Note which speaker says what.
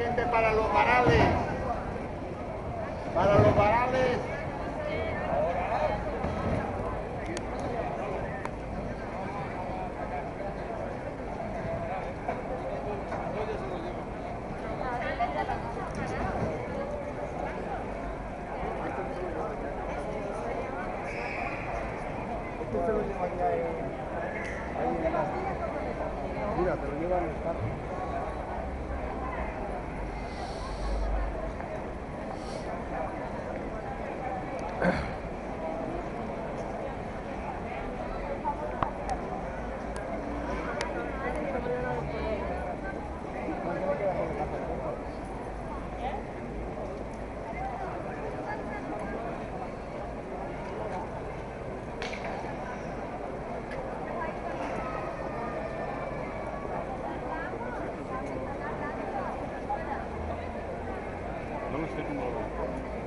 Speaker 1: gente para los varales. Para los varales. Esto se lo llevan ya ahí en la... Mira, te lo llevan en el carro.
Speaker 2: No lo sé cómo...